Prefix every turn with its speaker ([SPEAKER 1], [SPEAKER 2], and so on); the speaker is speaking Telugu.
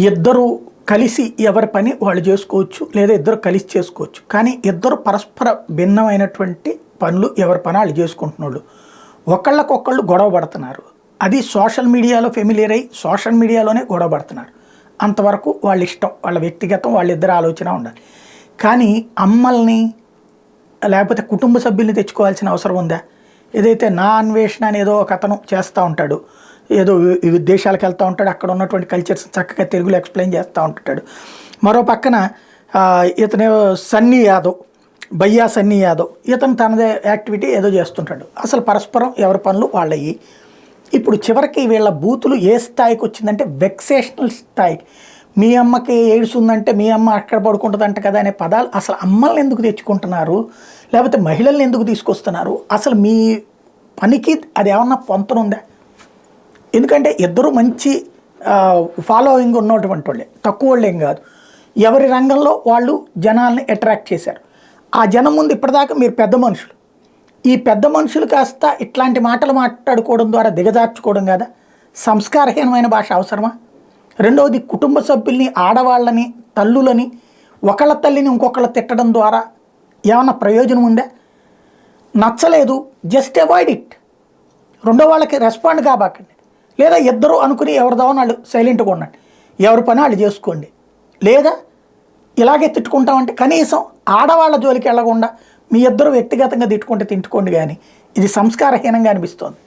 [SPEAKER 1] ఇద్దరు కలిసి ఎవరి పని వాళ్ళు చేసుకోవచ్చు, లేదా ఇద్దరు కలిసి చేసుకోవచ్చు. కానీ ఇద్దరు పరస్పర భిన్నమైనటువంటి పనులు ఎవరి పని వాళ్ళు చేసుకుంటున్నాళ్ళు ఒకళ్ళకొకళ్ళు గొడవ పడుతున్నారు. అది సోషల్ మీడియాలో ఫెమిలియర్ అయ్యి సోషల్ మీడియాలోనే గొడవ పడుతున్నారు. అంతవరకు వాళ్ళ ఇష్టం, వాళ్ళ వ్యక్తిగతం, వాళ్ళిద్దరు ఆలోచన ఉండాలి. కానీ అమ్మల్ని లేకపోతే కుటుంబ సభ్యుల్ని తెచ్చుకోవాల్సిన అవసరం ఉందా? ఏదైతే నా అన్వేషణ అని ఏదో ఒక అతను చేస్తూ ఉంటాడు, ఏదో విదేశాలకు వెళ్తూ ఉంటాడు, అక్కడ ఉన్నటువంటి కల్చర్స్ చక్కగా తెలుగులో ఎక్స్ప్లెయిన్ చేస్తూ ఉంటాడు. మరో పక్కన ఇతను సన్నీ యాదవ్, భయ్యా సన్నీ యాదవ్, ఇతను తనదే యాక్టివిటీ ఏదో చేస్తుంటాడు. అసలు పరస్పరం ఎవరి పనులు వాళ్ళయ్యి. ఇప్పుడు చివరికి వీళ్ళ బూతులు ఏ స్థాయికి వచ్చిందంటే వెక్సేషనల్ స్థాయికి. మీ అమ్మకి ఎయిడ్స్ ఉందంటే మీ అమ్మ అక్కడ పడుకుంటుందంట కదా అనే పదాలు. అసలు అమ్మల్ని ఎందుకు తెచ్చుకుంటున్నారు, లేకపోతే మహిళల్ని ఎందుకు తీసుకొస్తున్నారు? అసలు మీ పనికి అది ఏమన్నా పొంతనుందా? ఎందుకంటే ఇద్దరు మంచి ఫాలోయింగ్ ఉన్నటువంటి వాళ్ళే, తక్కువ వాళ్ళు ఏం కాదు. ఎవరి రంగంలో వాళ్ళు జనాల్ని అట్రాక్ట్ చేశారు. ఆ జనం ముందు ఇప్పటిదాకా మీరు పెద్ద మనుషులు. ఈ పెద్ద మనుషులు కాస్త ఇట్లాంటి మాటలు మాట్లాడుకోవడం ద్వారా దిగజార్చుకోవడం కదా. సంస్కారహీనమైన భాష అవసరమా? రెండవది, కుటుంబ సభ్యుల్ని, ఆడవాళ్ళని, తల్లులని, ఒకళ్ళ తల్లిని ఇంకొకళ్ళ తిట్టడం ద్వారా ఏమన్నా ప్రయోజనం ఉందా? నచ్చలేదు, జస్ట్ అవాయిడ్ ఇట్. రెండో వాళ్ళకి రెస్పాండ్ కాబకండి. లేదా ఇద్దరు అనుకుని ఎవరిదో వాళ్ళు సైలెంట్గా ఉండండి, ఎవరి పని వాళ్ళు చేసుకోండి. లేదా ఇలాగే తిట్టుకుంటామంటే కనీసం ఆడవాళ్ళ జోలికి వెళ్ళకుండా మీ ఇద్దరు వ్యక్తిగతంగా తిట్టుకుంటే తిట్టుకోండి. కానీ ఇది సంస్కారహీనంగా అనిపిస్తోంది.